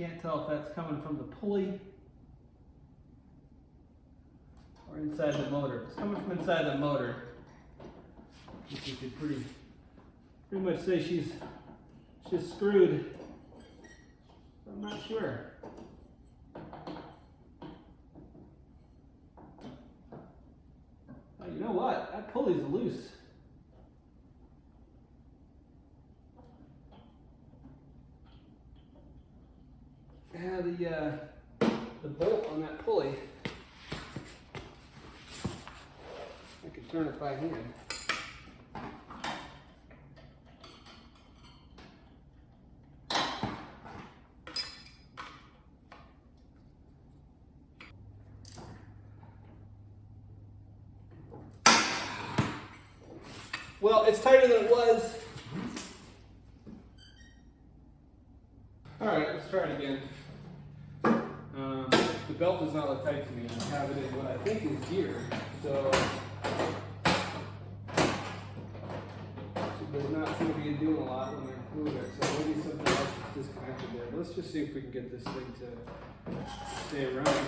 Can't tell if that's coming from the pulley or inside the motor. If it's coming from inside the motor, you could pretty much say she's screwed. I'm not sure. Oh, you know what? That pulley's loose. Yeah, the bolt on that pulley, I can turn it by hand. Well, it's tighter than it was. All right, let's try it again. The belt does not look tight to me. I have it in what I think is gear, so there's not going to be doing a lot when I move it. So maybe something else is disconnected there. Let's just see if we can get this thing to stay around.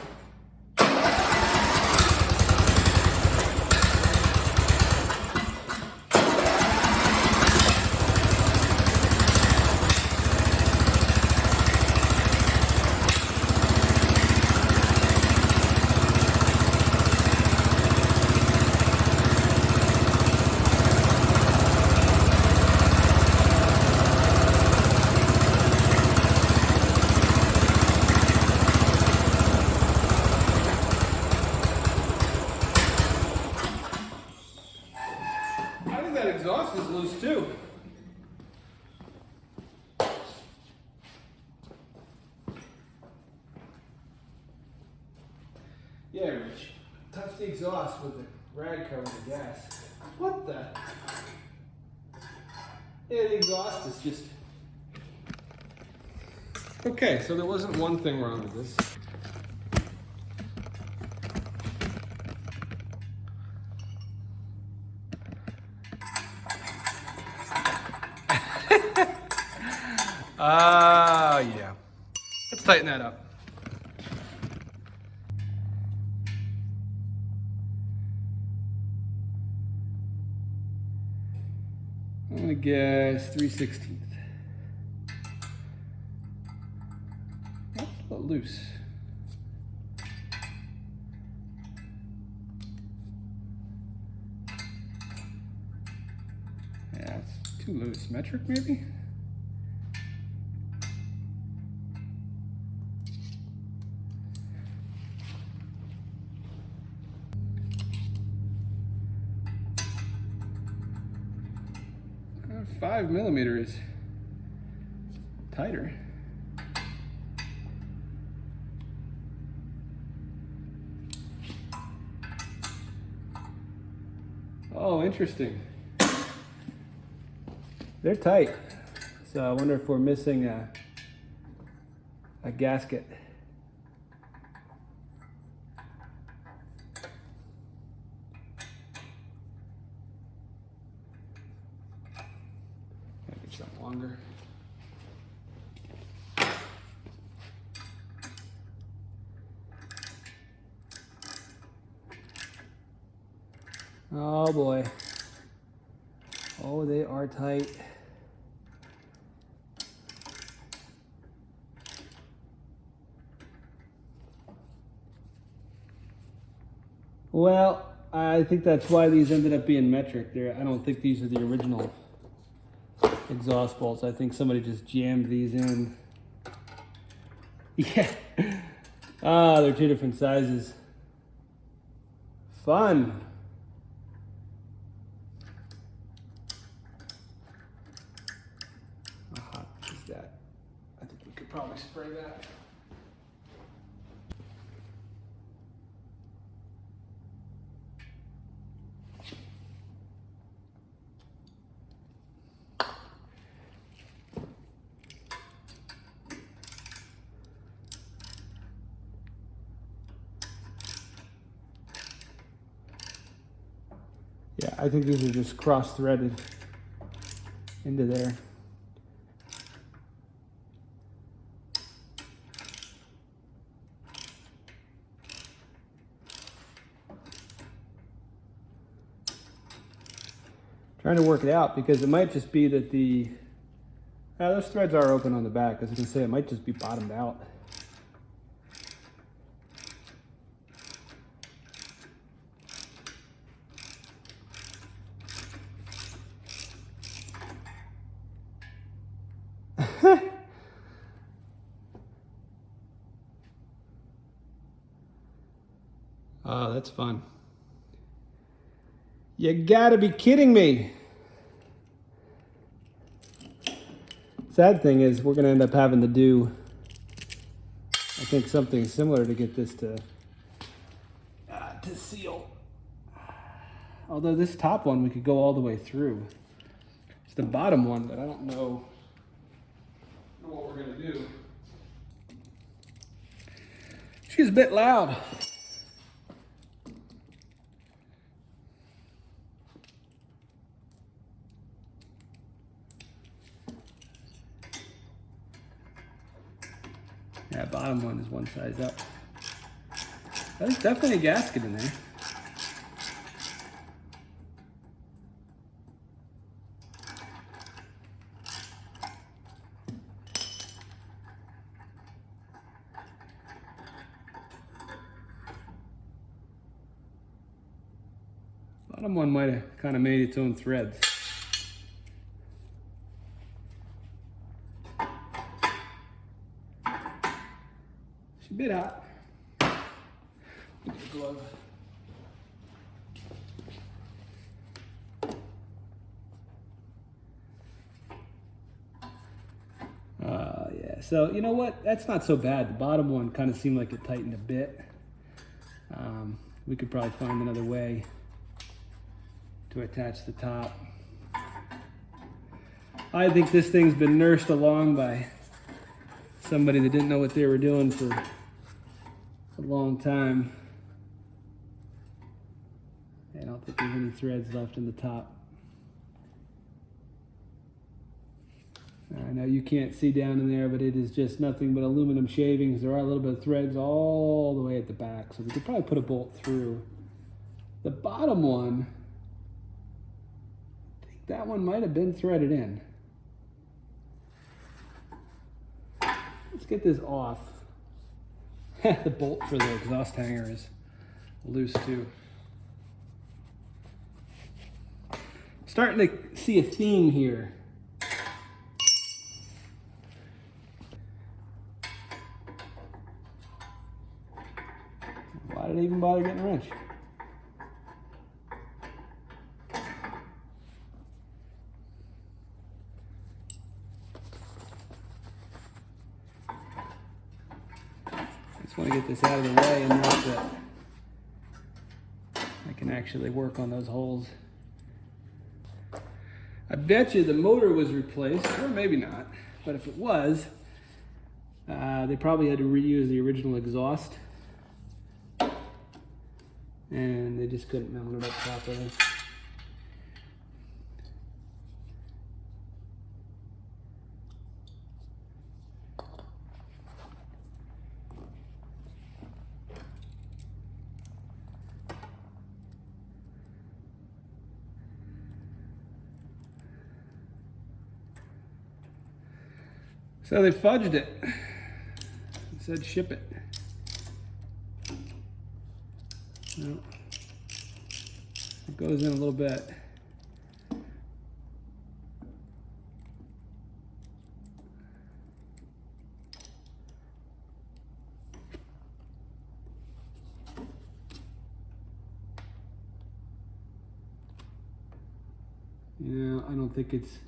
Exhaust is loose too. Yeah, Rich. Touch the exhaust with the rag cover of the gas. What the? Yeah, the exhaust is just... Okay, so there wasn't one thing wrong with this. Yeah. Let's tighten that up. I'm gonna guess 3/16. That's a little loose. Yeah, it's too loose. Metric maybe? Uh, 5mm is tighter. Oh, interesting. They're tight. So I wonder if we're missing a gasket. Maybe something longer. Oh boy. Oh, they are tight. Well, I think that's why these ended up being metric. I don't think these are the original exhaust bolts. I think somebody just jammed these in. Yeah. Ah, they're two different sizes. Fun. How hot is that? I think we could probably spray that. Yeah, I think these are just cross-threaded into there. Trying to work it out because it might just be that those threads are open on the back. As you can see, it might just be bottomed out. Oh, that's fun. You gotta be kidding me. Sad thing is we're gonna end up having to do, I think, something similar to get this to seal. Although this top one we could go all the way through. It's the bottom one that I don't know what we're gonna do. She's a bit loud. Yeah, bottom one is one size up. There's definitely a gasket in there. Bottom one might have kind of made its own threads. She's a bit hot. Get a glove. Yeah, so you know what? That's not so bad. The bottom one kind of seemed like it tightened a bit. We could probably find another way to attach the top. I think this thing's been nursed along by somebody that didn't know what they were doing for a long time. I don't think there's any threads left in the top. I know you can't see down in there, but it is just nothing but aluminum shavings. There are a little bit of threads all the way at the back, so we could probably put a bolt through. The bottom one, I think that one might have been threaded in. Let's get this off. The bolt for the exhaust hanger is loose too. Starting to see a theme here. Why did I even bother getting a wrench? Just want to get this out of the way and know that I can actually work on those holes. I bet you the motor was replaced, or maybe not, but if it was, they probably had to reuse the original exhaust, and they just couldn't mount it up properly. So they fudged it. It said ship it. Well, it goes in a little bit. Yeah, I don't think it's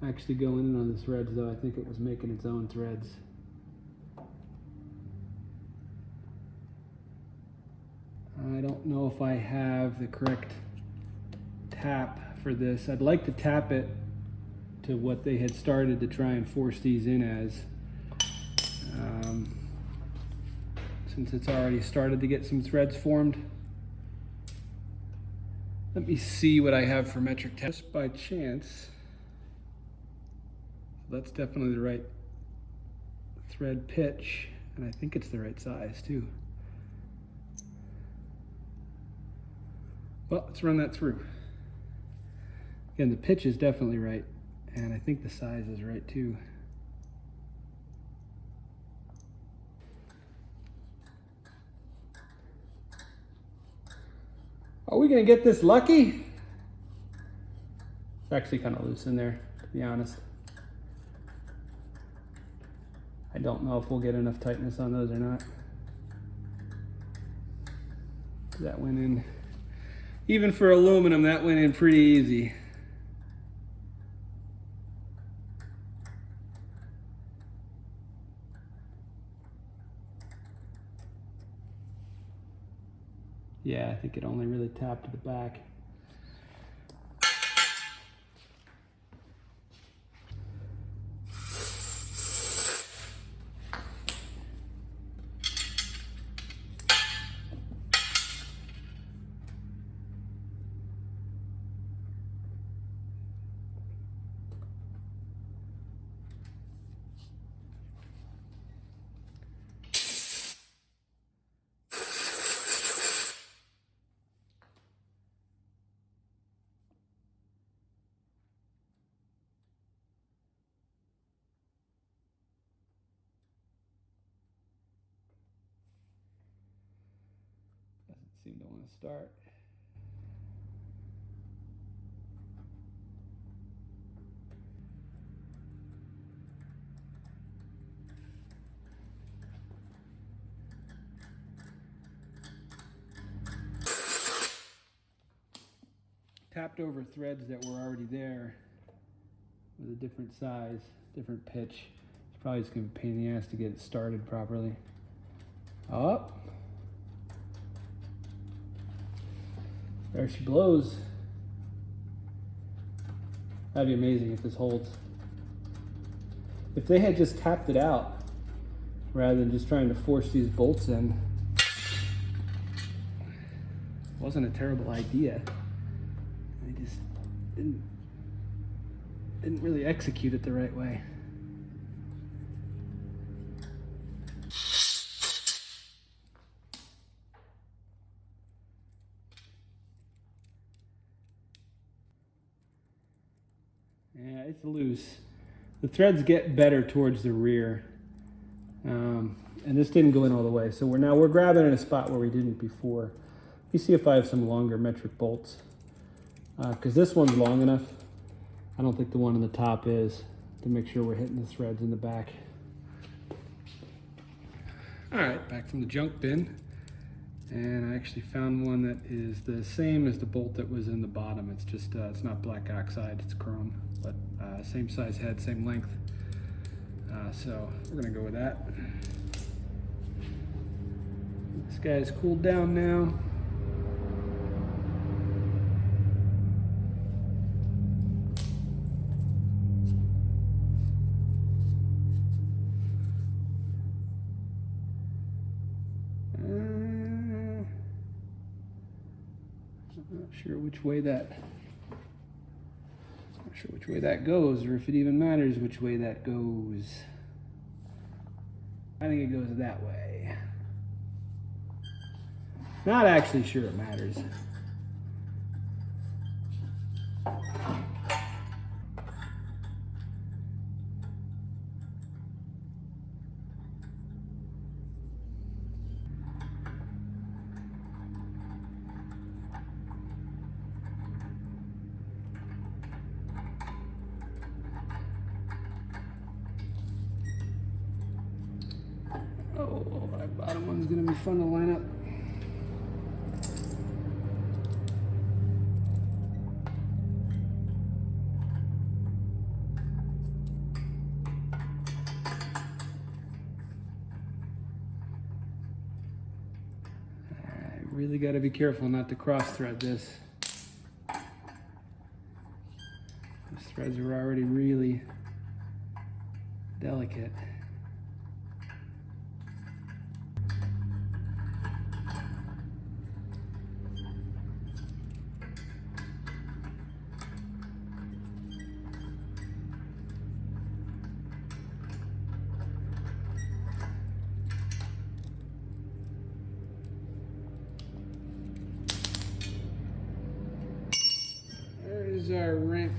actually going in on the threads though. I think it was making its own threads. I don't know if I have the correct tap for this. I'd like to tap it to what they had started to try and force these in as. Since it's already started to get some threads formed. Let me see what I have for metric test. Just by chance, that's definitely the right thread pitch, and I think it's the right size too. Well, let's run that through. Again, the pitch is definitely right, and I think the size is right too. Are we gonna get this lucky? It's actually kind of loose in there, to be honest. I don't know if we'll get enough tightness on those or not. That went in, even for aluminum, that went in pretty easy. Yeah, I think it only really tapped to the back. Seem to want to start. Tapped over threads that were already there with a different size, different pitch. It's probably just going to be a pain in the ass to get it started properly. Up. There she blows. That'd be amazing if this holds. If they had just tapped it out rather than just trying to force these bolts in, wasn't a terrible idea. They just didn't really execute it the right way. Yeah, it's loose. The threads get better towards the rear. And this didn't go in all the way. So we're grabbing in a spot where we didn't before. Let me see if I have some longer metric bolts. Because this one's long enough. I don't think the one on the top is, to make sure we're hitting the threads in the back. All right, back from the junk bin. And I actually found one that is the same as the bolt that was in the bottom. It's just, it's not black oxide, it's chrome, but same size head, same length. So we're gonna go with that. This guy's cooled down now. Not sure which way that goes, or if it even matters which way that goes. I think it goes that way. Not actually sure it matters. Oh, that bottom one's gonna be fun to line up. I really gotta be careful not to cross thread this. These threads are already really delicate. Where's our wrench?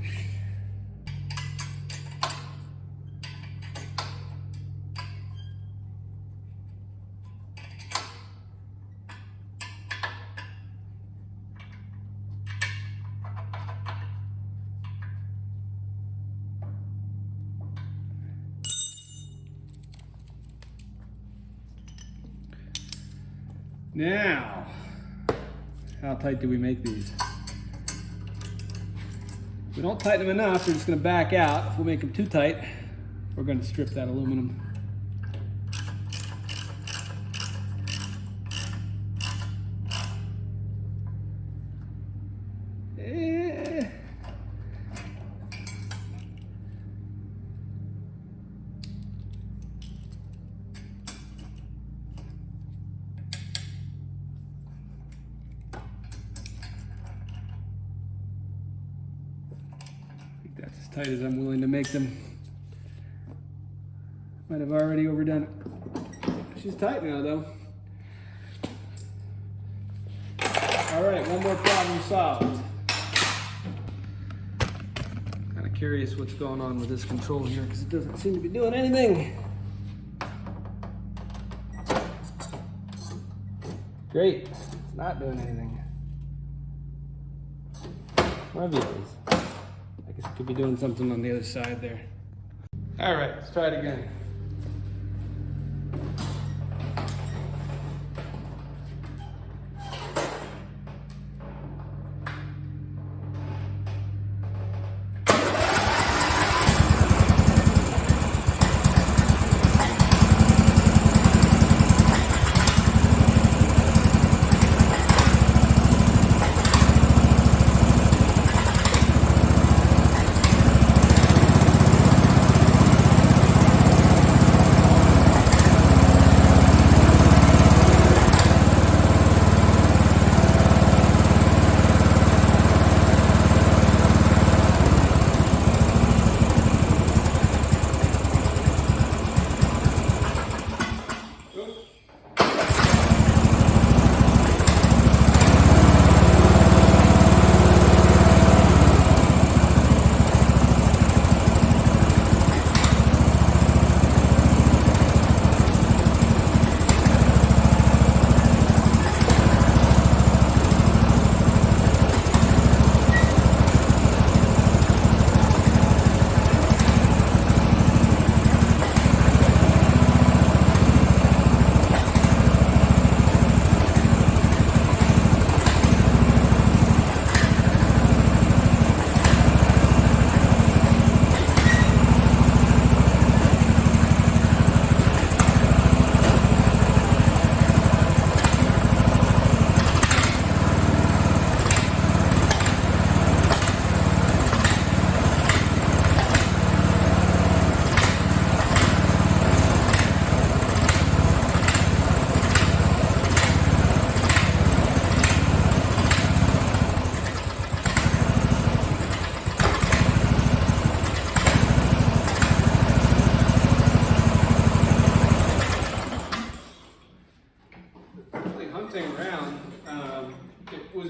Now, how tight do we make these? If we don't tighten them enough, they're just going to back out. If we make them too tight, we're going to strip that aluminum. That's as tight as I'm willing to make them. Might have already overdone it. She's tight now though. All right, one more problem solved. Kind of curious what's going on with this control here because it doesn't seem to be doing anything. Great, it's not doing anything. One of these. I guess it could be doing something on the other side there. All right, let's try it again.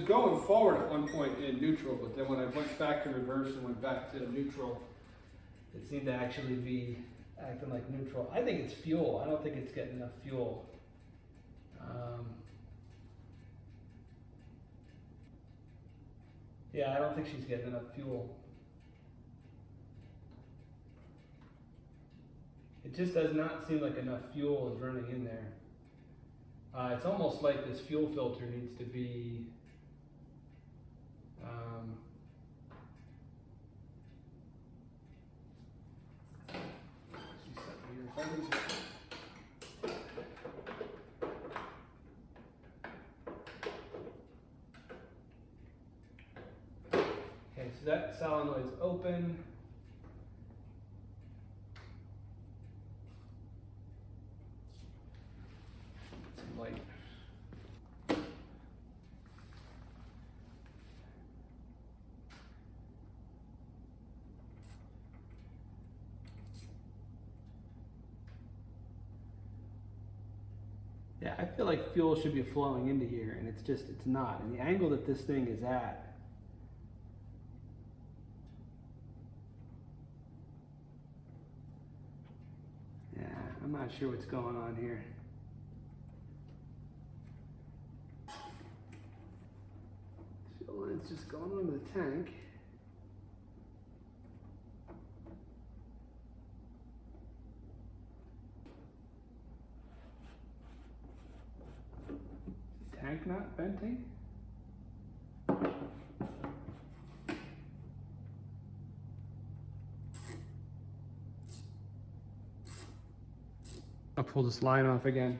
Going forward at one point in neutral, but then when I went back to reverse and went back to neutral, it seemed to actually be acting like neutral. I think it's fuel. I don't think it's getting enough fuel. Yeah, I don't think she's getting enough fuel. It just does not seem like enough fuel is running in there. It's almost like this fuel filter needs to be okay, so that solenoid's open. Some light. Yeah, I feel like fuel should be flowing into here, and it's not. And the angle that this thing is at, I'm not sure what's going on here. Fuel line's just going onto the tank. Tank not venting? I'll pull this line off again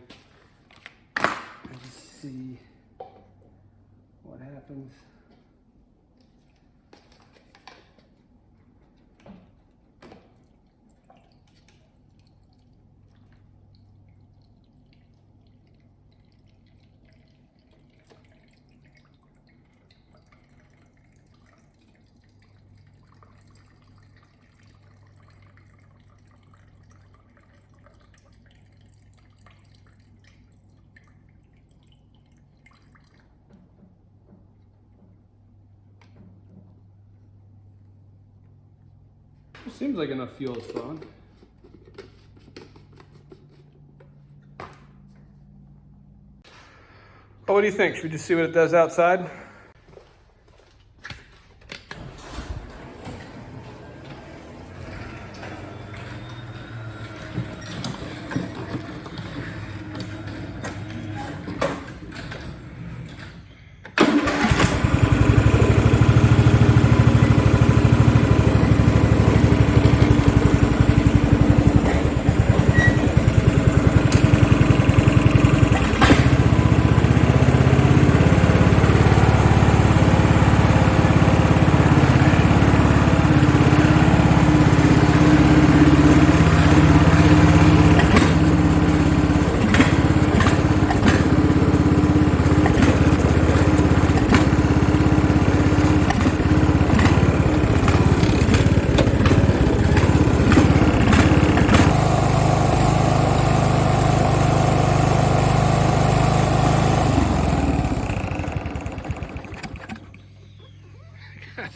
and just see what happens. Seems like enough fuel is flowing. Well, what do you think? Should we just see what it does outside?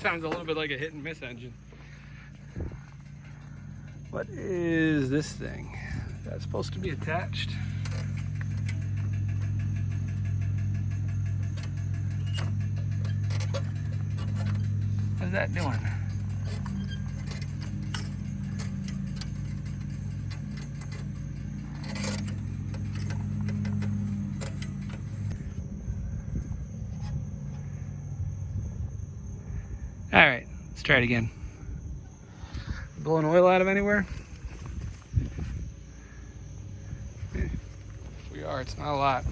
Sounds a little bit like a hit and miss engine. What is this thing? That's supposed to be attached. What's that doing? All right, let's try it again. Blowing oil out of anywhere? Yeah, we are, it's not a lot.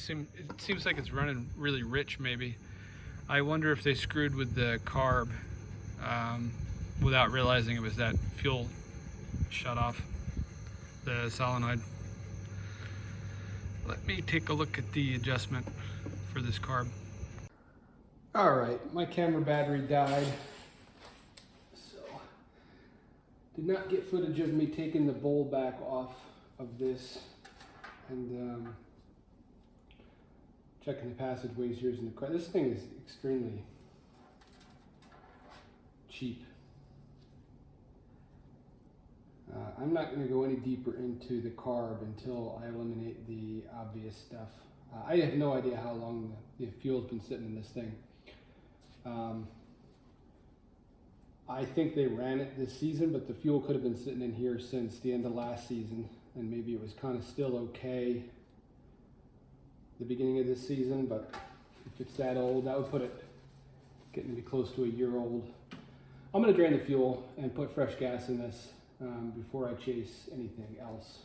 It seems like it's running really rich maybe. I wonder if they screwed with the carb without realizing it was that fuel shut off the solenoid. Let me take a look at the adjustment for this carb. Alright, my camera battery died, so did not get footage of me taking the bowl back off of this and checking the passageways using the car. This thing is extremely cheap. I'm not going to go any deeper into the carb until I eliminate the obvious stuff. I have no idea how long the fuel's been sitting in this thing. I think they ran it this season, but the fuel could have been sitting in here since the end of last season, and maybe it was kind of still okay the beginning of this season, but if it's that old, that would put it getting to be close to a year old. I'm going to drain the fuel and put fresh gas in this before I chase anything else.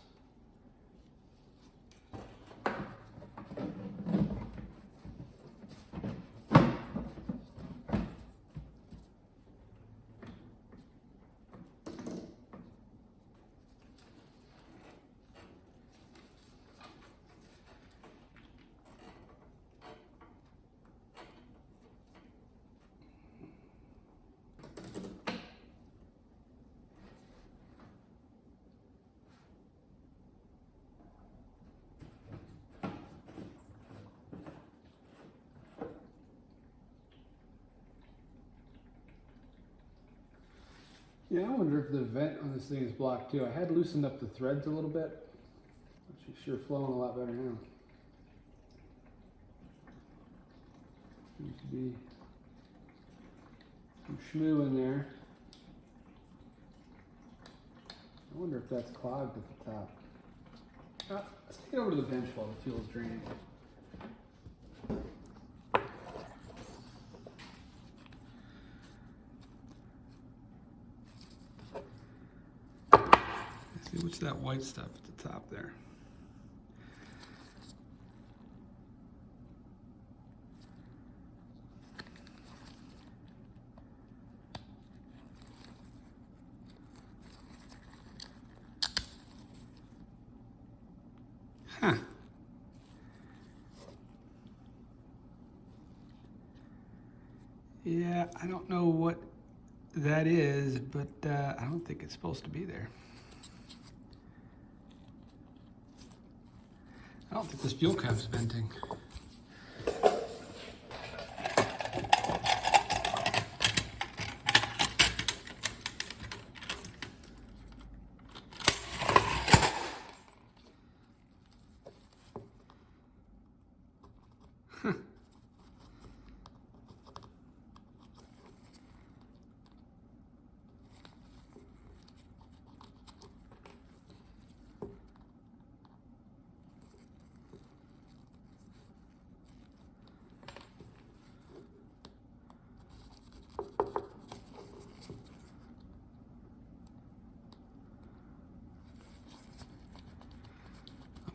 Yeah, I wonder if the vent on this thing is blocked too. I had loosened up the threads a little bit. She's sure flowing a lot better now. Seems to be some schmoo in there. I wonder if that's clogged at the top. Let's take it over to the bench while the fuel is draining. See, what's that white stuff at the top there? Huh. Yeah, I don't know what that is, but I don't think it's supposed to be there. I don't think this fuel cap's venting. Huh.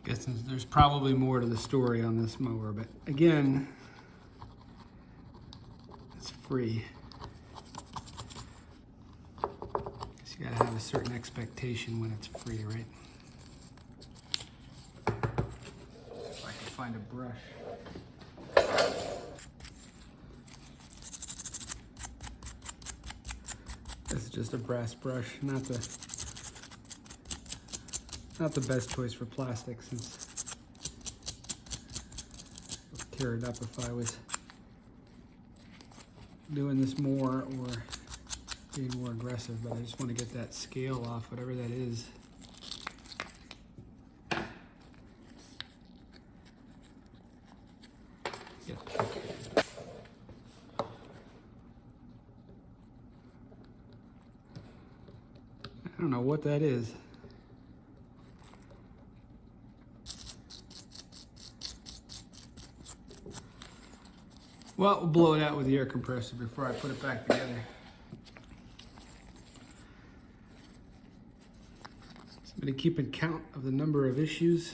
Guessing there's probably more to the story on this mower, but again, it's free. So you gotta have a certain expectation when it's free, right? If I can find a brush. This is just a brass brush, not the best choice for plastic, since I would tear it up if I was doing this more or being more aggressive, but I just want to get that scale off, whatever that is. Yeah. I don't know what that is. Well, we'll blow it out with the air compressor before I put it back together. So I'm going to keep in count of the number of issues.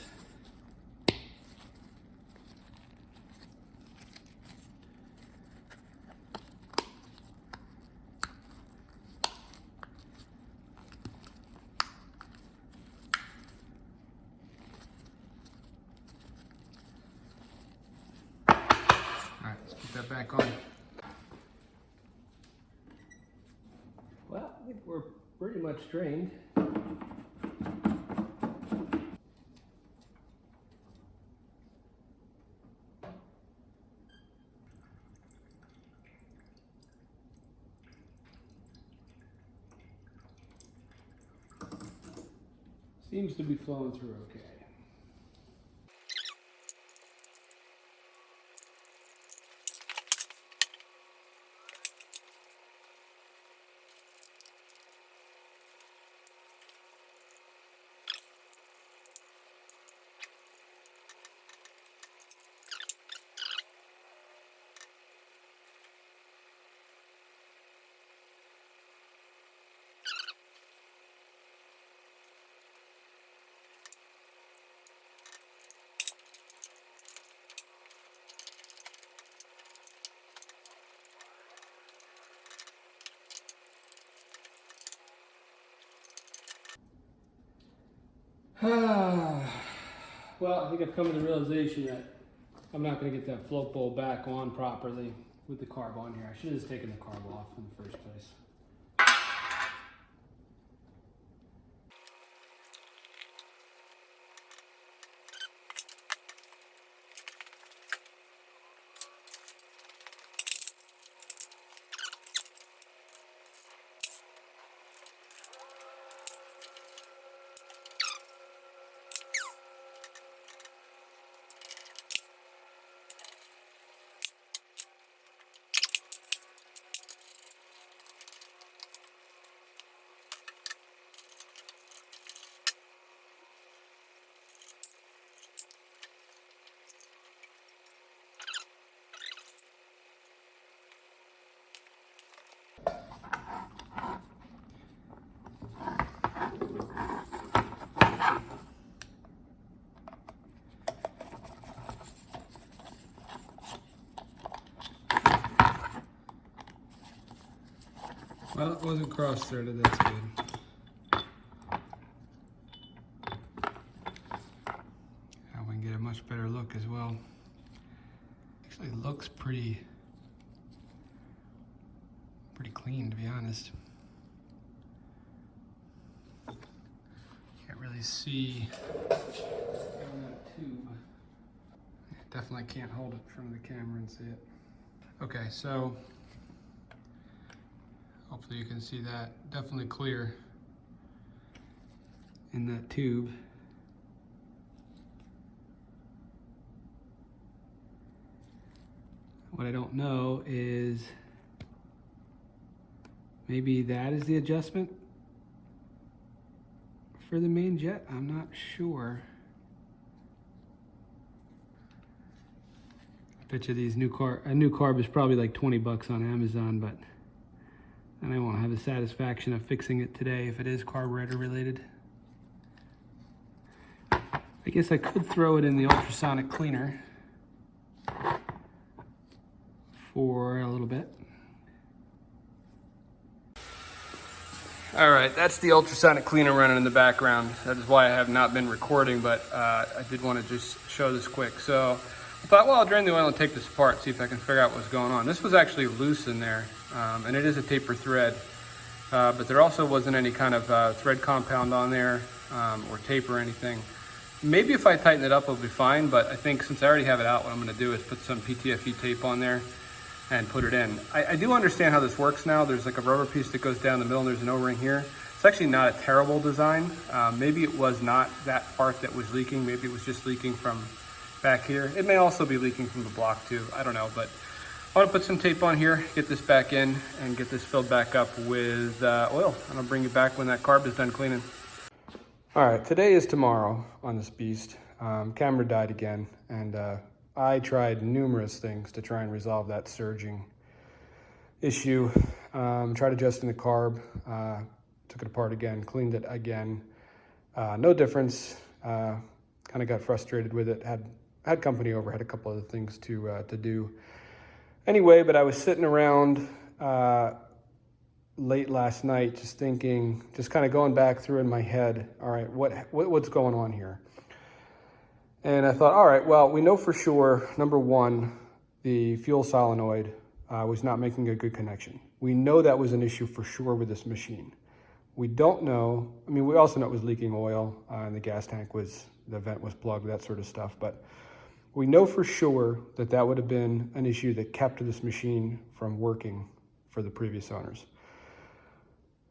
That back on. Well, I think we're pretty much drained. Seems to be flowing through okay. Well, I think I've come to the realization that I'm not going to get that float bowl back on properly with the carb on here. I should have just taken the carb off in the first place. Well, it wasn't cross-threaded, that's good. Now we can get a much better look as well. Actually looks pretty clean, to be honest. Can't really see on that tube. Definitely can't hold it in front of the camera and see it. Okay, so hopefully you can see that. Definitely clear in that tube. What I don't know is maybe that is the adjustment for the main jet. I'm not sure. I bet you these a new carb is probably like 20 bucks on Amazon, but and I won't have the satisfaction of fixing it today if it is carburetor related. I guess I could throw it in the ultrasonic cleaner for a little bit. All right, that's the ultrasonic cleaner running in the background. That is why I have not been recording, but I did want to just show this quick. So I thought, well, I'll drain the oil and take this apart, see if I can figure out what's going on. This was actually loose in there, and it is a taper thread, but there also wasn't any kind of thread compound on there or tape or anything. Maybe if I tighten it up, it'll be fine, but I think since I already have it out, what I'm gonna do is put some PTFE tape on there and put it in. I do understand how this works now. There's like a rubber piece that goes down the middle and there's an O-ring here. It's actually not a terrible design. Maybe it was not that part that was leaking. Maybe it was just leaking from back here. It may also be leaking from the block too. I don't know, but I want to put some tape on here, get this back in, and get this filled back up with oil. And I'll bring you back when that carb is done cleaning. All right, today is tomorrow on this beast. Camera died again, and I tried numerous things to try and resolve that surging issue. Tried adjusting the carb, took it apart again, cleaned it again. No difference. Kind of got frustrated with it. Had company over, had a couple other things to do. Anyway, but I was sitting around late last night, just thinking, just kind of going back through in my head. All right, what's going on here? And I thought, all right, well, we know for sure, number one, the fuel solenoid was not making a good connection. We know that was an issue for sure with this machine. We don't know, I mean, we also know it was leaking oil and the gas tank the vent was plugged, that sort of stuff. But we know for sure that that would have been an issue that kept this machine from working for the previous owners.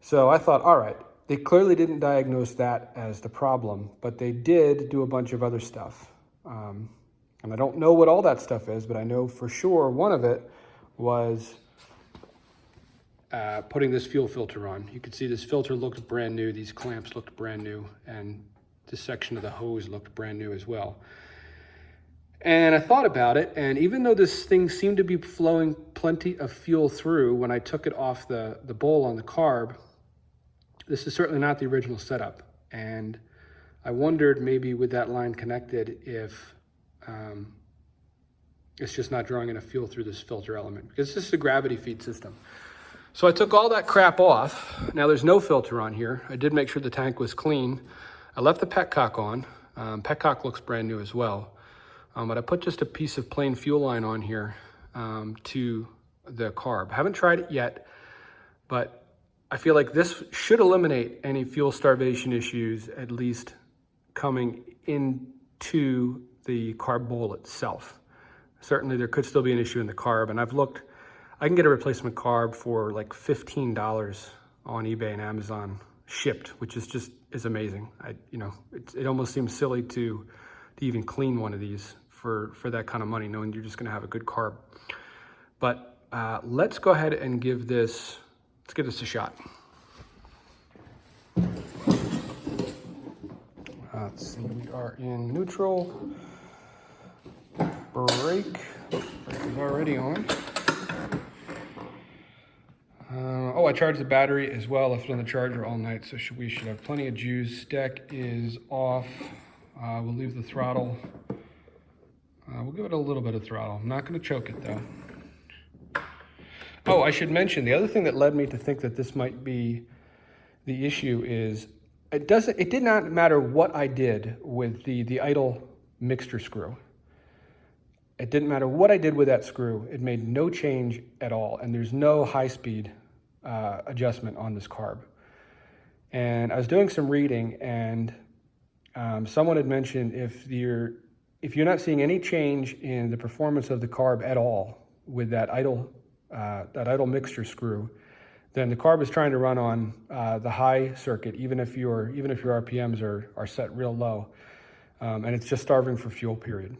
So I thought, all right, they clearly didn't diagnose that as the problem, but they did do a bunch of other stuff. And I don't know what all that stuff is, but I know for sure one of it was putting this fuel filter on. You can see this filter looked brand new, these clamps looked brand new, and this section of the hose looked brand new as well. And I thought about it, and even though this thing seemed to be flowing plenty of fuel through when I took it off the bowl on the carb, this is certainly not the original setup. And I wondered maybe with that line connected if it's just not drawing enough fuel through this filter element, because this is a gravity feed system. So I took all that crap off. Now there's no filter on here. I did make sure the tank was clean. I left the petcock on. Petcock looks brand new as well. But I put just a piece of plain fuel line on here to the carb. I haven't tried it yet, but I feel like this should eliminate any fuel starvation issues, at least coming into the carb bowl itself. Certainly there could still be an issue in the carb, and I've looked, I can get a replacement carb for like $15 on eBay and Amazon shipped, which is amazing. It almost seems silly to even clean one of these for that kind of money, knowing you're just gonna have a good carb. But let's go ahead and give this a shot. Let's see, we are in neutral. Brake is already on. Oh, I charged the battery as well. Left it on the charger all night, so we should have plenty of juice. Deck is off. We'll leave the throttle. We'll give it a little bit of throttle. I'm not going to choke it though. Oh, I should mention the other thing that led me to think that this might be the issue is it did not matter what I did with the idle mixture screw. It didn't matter what I did with that screw. It made no change at all, and there's no high-speed adjustment on this carb. And I was doing some reading, and someone had mentioned if you're not seeing any change in the performance of the carb at all with that idle mixture screw, then the carb is trying to run on the high circuit, even if your RPMs are set real low, and it's just starving for fuel, period.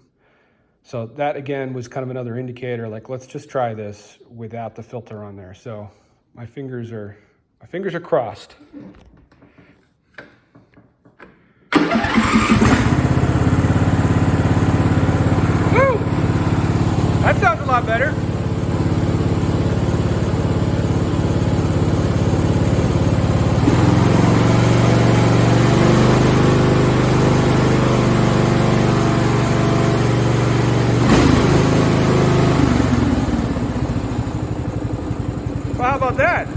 So that again was kind of another indicator, like let's just try this without the filter on there. So my fingers are crossed. Woo! That sounds a lot better. Well, how about that?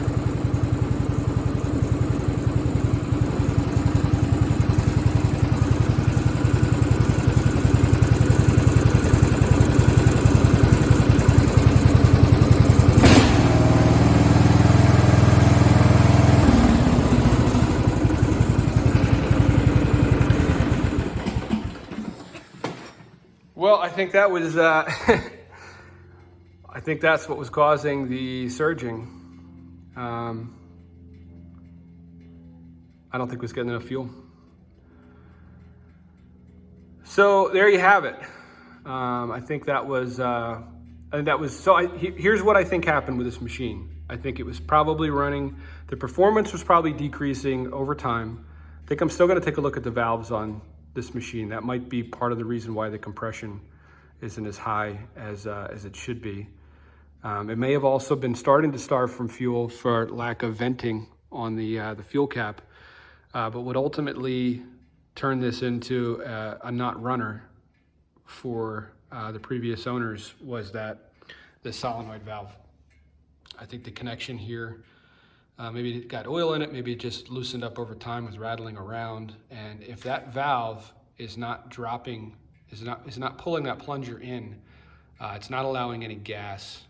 Well, I think that was, I think that's what was causing the surging. I don't think it was getting enough fuel. So there you have it. I think that was, here's what I think happened with this machine. I think it was probably running, the performance was probably decreasing over time. I think I'm still gonna take a look at the valves on this machine. That might be part of the reason why the compression isn't as high as it should be. It may have also been starting to starve from fuel for lack of venting on the fuel cap, but what ultimately turned this into a not runner for the previous owners was the solenoid valve. I think the connection here, maybe it got oil in it, maybe it just loosened up over time with rattling around, and if that valve is not dropping, is not pulling that plunger in, it's not allowing any gas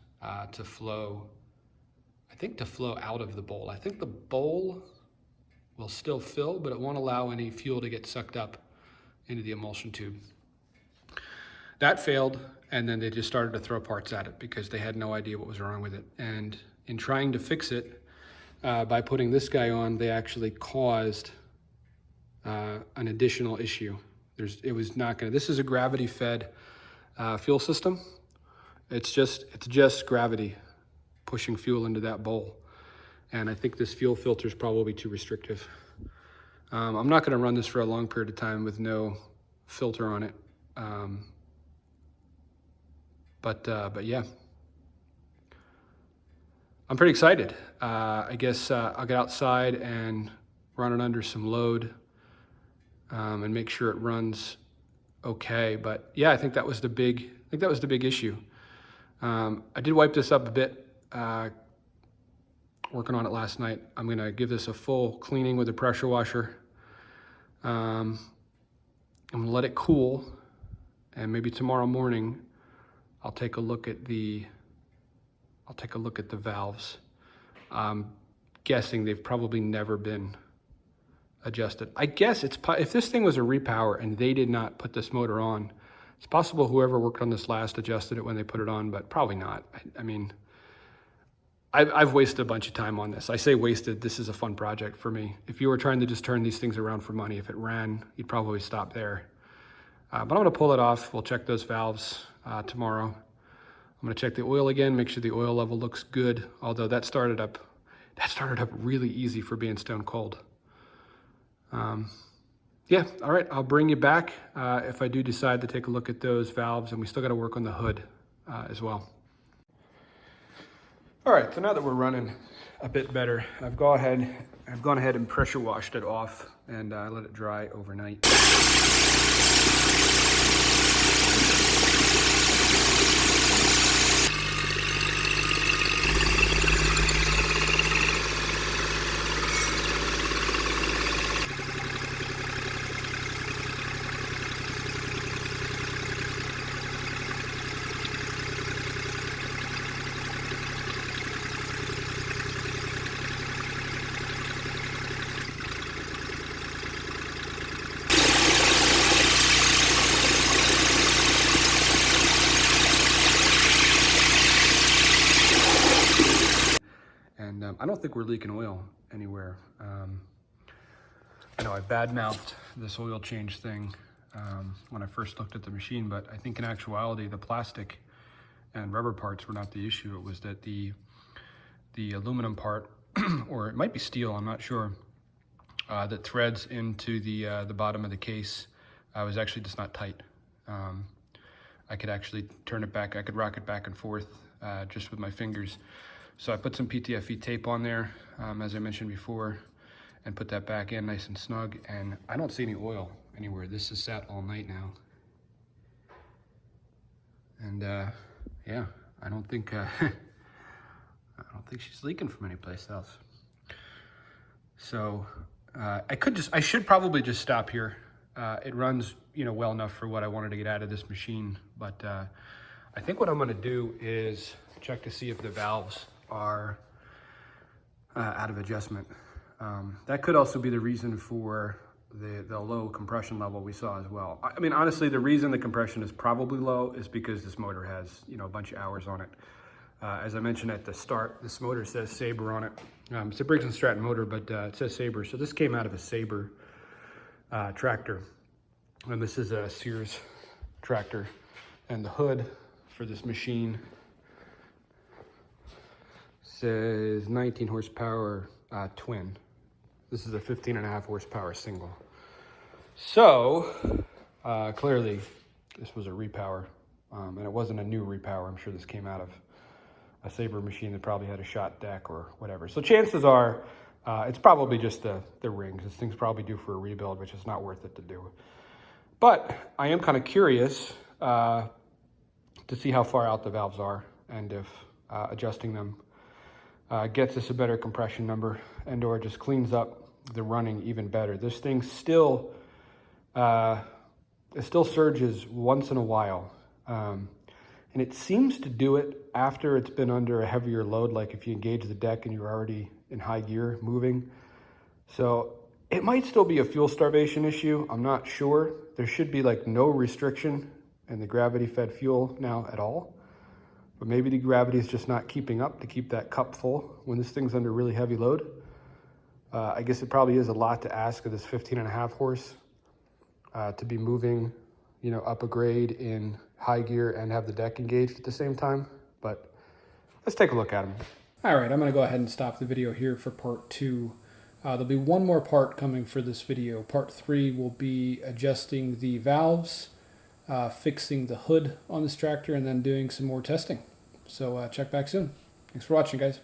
to flow, I think to flow out of the bowl. I think the bowl will still fill, but it won't allow any fuel to get sucked up into the emulsion tube. That failed, and then they just started to throw parts at it because they had no idea what was wrong with it. And in trying to fix it, by putting this guy on, they actually caused an additional issue. It was not gonna, this is a gravity fed fuel system. It's just gravity pushing fuel into that bowl. And I think this fuel filter is probably too restrictive. I'm not gonna run this for a long period of time with no filter on it. But yeah, I'm pretty excited. I guess I'll get outside and run it under some load and make sure it runs okay. But yeah, I think that was the big issue. I did wipe this up a bit, working on it last night. I'm gonna give this a full cleaning with a pressure washer. I'm gonna let it cool, and maybe tomorrow morning I'll take a look at the valves. I'm guessing they've probably never been adjusted. I guess if this thing was a repower and they did not put this motor on, it's possible whoever worked on this last adjusted it when they put it on, but probably not. I mean, I've wasted a bunch of time on this. I say wasted, this is a fun project for me. If you were trying to just turn these things around for money, if it ran, you'd probably stop there. But I'm gonna pull it off. We'll check those valves tomorrow. I'm gonna check the oil again, make sure the oil level looks good. Although that started up really easy for being stone cold. Yeah, all right, I'll bring you back if I do decide to take a look at those valves, and we still gotta work on the hood as well. All right, so now that we're running a bit better, I've gone ahead and pressure washed it off and let it dry overnight. I don't think we're leaking oil anywhere. I know I badmouthed this oil change thing when I first looked at the machine, but I think in actuality, the plastic and rubber parts were not the issue. It was that the aluminum part, or it might be steel, I'm not sure, that threads into the bottom of the case was actually just not tight. I could actually turn it back, I could rock it back and forth just with my fingers. So I put some PTFE tape on there, as I mentioned before, and put that back in nice and snug, and I don't see any oil anywhere. This has sat all night now. And yeah, I don't think she's leaking from any place else. So I should probably just stop here. It runs, well enough for what I wanted to get out of this machine, but I think what I'm gonna do is check to see if the valves are out of adjustment. That could also be the reason for the low compression level we saw as well. I mean, honestly, the reason the compression is probably low is because this motor has, a bunch of hours on it. As I mentioned at the start, this motor says Sabre on it. It's a Briggs & Stratton motor, but it says Sabre. So this came out of a Sabre tractor. And this is a Sears tractor. And the hood for this machine says 19 horsepower twin. This is a 15.5 horsepower single. So clearly this was a repower, and it wasn't a new repower. I'm sure this came out of a Sabre machine that probably had a shot deck or whatever. So chances are it's probably just the rings. This thing's probably due for a rebuild, which is not worth it to do. But I am kind of curious to see how far out the valves are, and if adjusting them gets us a better compression number, and or just cleans up the running even better. This thing still it still surges once in a while, and it seems to do it after it's been under a heavier load, like if you engage the deck and you're already in high gear moving. So it might still be a fuel starvation issue. I'm not sure. There should be like no restriction in the gravity fed fuel now at all. but maybe the gravity is just not keeping up to keep that cup full when this thing's under really heavy load. I guess it probably is a lot to ask of this 15.5 horse to be moving, you know, up a grade in high gear and have the deck engaged at the same time. But let's take a look at them. All right, I'm gonna go ahead and stop the video here for part 2. There'll be one more part coming for this video. Part 3 will be adjusting the valves, fixing the hood on this tractor, and then doing some more testing. So check back soon. Thanks for watching, guys.